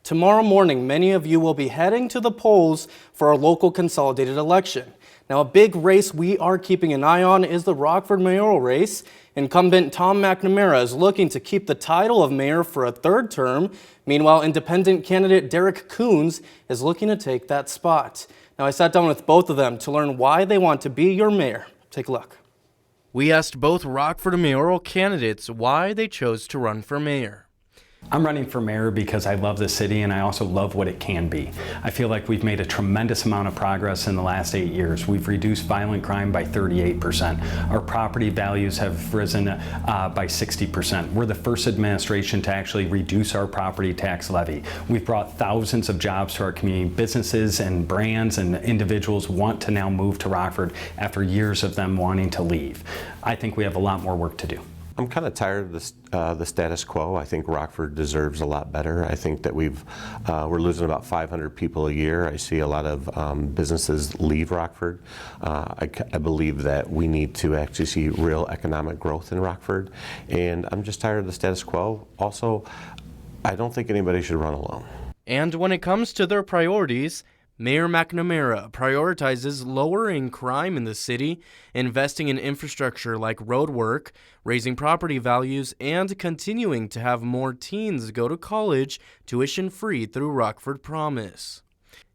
Tomorrow morning, many of you will be heading to the polls for our local consolidated election. Now, a big race we are keeping an eye on is the Rockford Mayoral race. Incumbent Tom McNamara is looking to keep the title of mayor for a third term. Meanwhile, independent candidate Derrick Kunz is looking to take that spot. Now, I sat down with both of them to learn why they want to be your mayor. Take a look. We asked both Rockford Mayoral candidates why they chose to run for mayor. I'm running for mayor because I love the city and I also love what it can be. I feel like we've made a tremendous amount of progress in the last 8 years. We've reduced violent crime by 38%. Our property values have risen by 60%. We're the first administration to actually reduce our property tax levy. We've brought thousands of jobs to our community. Businesses and brands and individuals want to now move to Rockford after years of them wanting to leave. I think we have a lot more work to do. I'm kind of tired of the status quo. I think Rockford deserves a lot better. I think that we're losing about 500 people a year. I see a lot of businesses leave Rockford. I believe that we need to actually see real economic growth in Rockford. And I'm just tired of the status quo. Also, I don't think anybody should run alone. And when it comes to their priorities, Mayor McNamara prioritizes lowering crime in the city, investing in infrastructure like road work, raising property values, and continuing to have more teens go to college tuition-free through Rockford Promise.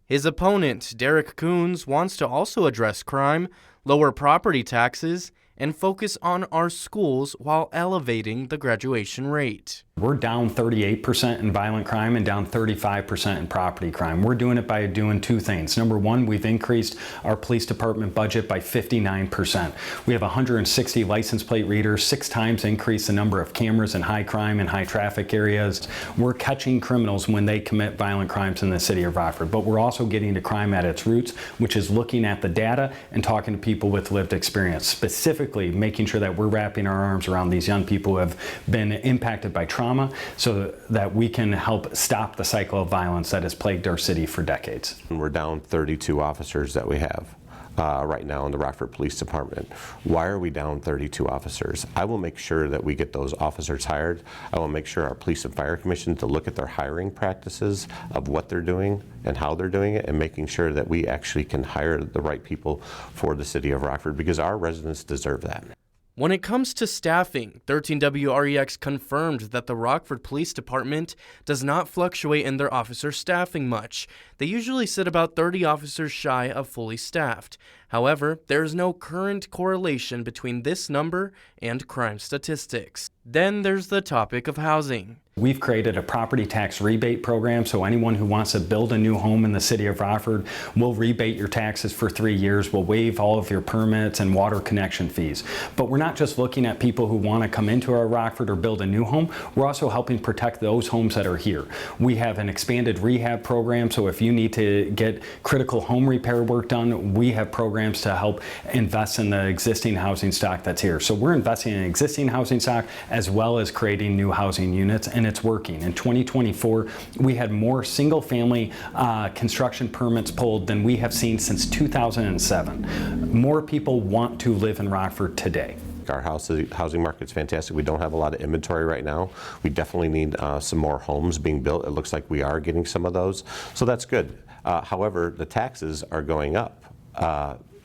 His opponent, Derrick Kunz, wants to also address crime, lower property taxes, and focus on our schools while elevating the graduation rate. We're down 38% in violent crime and down 35% in property crime. We're doing it by doing two things. Number one, we've increased our police department budget by 59%. We have 160 license plate readers, 6 times increase the number of cameras in high crime and high traffic areas. We're catching criminals when they commit violent crimes in the city of Rockford, but we're also getting to crime at its roots, which is looking at the data and talking to people with lived experience, specifically making sure that we're wrapping our arms around these young people who have been impacted by trauma so that we can help stop the cycle of violence that has plagued our city for decades. We're down 32 officers that we have right now in the Rockford Police Department. Why are we down 32 officers? I will make sure that we get those officers hired. I will make sure our Police and Fire Commission to look at their hiring practices of what they're doing and how they're doing it, and making sure that we actually can hire the right people for the city of Rockford, because our residents deserve that. When it comes to staffing, 13WREX confirmed that the Rockford Police Department does not fluctuate in their officer staffing much. They usually sit about 30 officers shy of fully staffed. However, there is no current correlation between this number and crime statistics. Then there's the topic of housing. We've created a property tax rebate program, so anyone who wants to build a new home in the city of Rockford, we'll rebate your taxes for 3 years. We'll waive all of your permits and water connection fees. But we're not just looking at people who want to come into our Rockford or build a new home. We're also helping protect those homes that are here. We have an expanded rehab program, so if you need to get critical home repair work done, we have programs to help invest in the existing housing stock that's here. So we're investing in existing housing stock as well as creating new housing units, and it's working. In 2024, we had more single-family construction permits pulled than we have seen since 2007. More people want to live in Rockford today. Our housing market's fantastic. We don't have a lot of inventory right now. We definitely need some more homes being built. It looks like we are getting some of those, so that's good. However, the taxes are going up.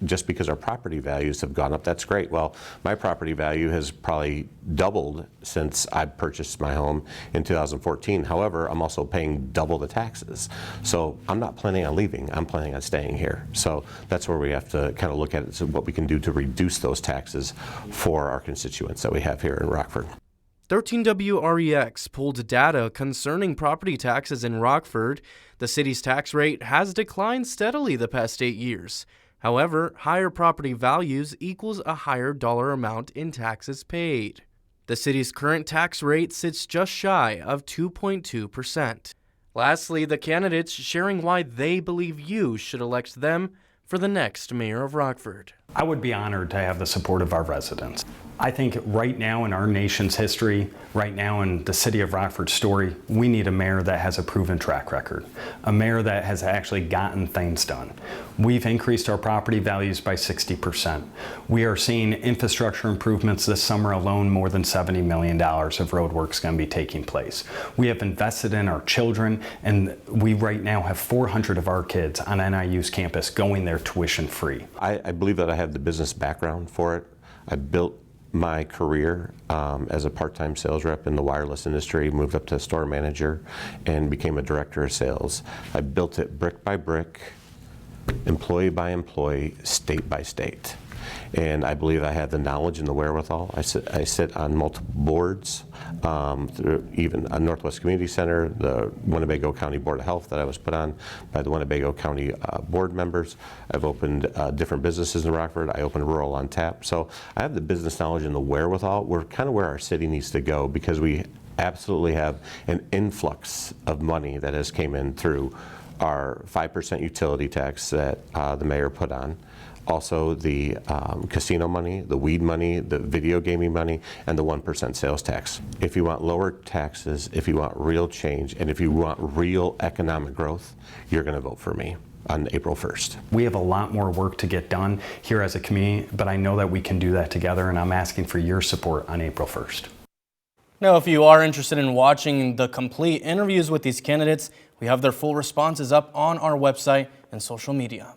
Just because our property values have gone up, that's great. Well, my property value has probably doubled since I purchased my home in 2014. However, I'm also paying double the taxes. So I'm not planning on leaving, I'm planning on staying here. So that's where we have to kind of look at it, so what we can do to reduce those taxes for our constituents that we have here in Rockford. 13WREX pulled data concerning property taxes in Rockford. The city's tax rate has declined steadily the past 8 years. However, higher property values equals a higher dollar amount in taxes paid. The city's current tax rate sits just shy of 2.2%. Lastly, the candidates sharing why they believe you should elect them for the next mayor of Rockford. I would be honored to have the support of our residents. I think right now in our nation's history, right now in the city of Rockford's story, we need a mayor that has a proven track record, a mayor that has actually gotten things done. We've increased our property values by 60%. We are seeing infrastructure improvements this summer alone. More than $70 million of road work's going to be taking place. We have invested in our children, and we right now have 400 of our kids on NIU's campus going there tuition free. I believe that I have the business background for it. I built my career as a part-time sales rep in the wireless industry, moved up to store manager, and became a director of sales. I built it brick by brick, employee by employee, state by state. And I believe I have the knowledge and the wherewithal. I sit on multiple boards, through even a Northwest Community Center, the Winnebago County Board of Health that I was put on by the Winnebago County board members. I've opened different businesses in Rockford. I opened Rural on Tap. So I have the business knowledge and the wherewithal. We're kind of where our city needs to go because we absolutely have an influx of money that has came in through our 5% utility tax that the mayor put on. Also the casino money, the weed money, the video gaming money, and the 1% sales tax. If you want lower taxes, if you want real change, and if you want real economic growth, you're going to vote for me on April 1st. We have a lot more work to get done here as a community, but I know that we can do that together, and I'm asking for your support on April 1st. Now, if you are interested in watching the complete interviews with these candidates, we have their full responses up on our website and social media.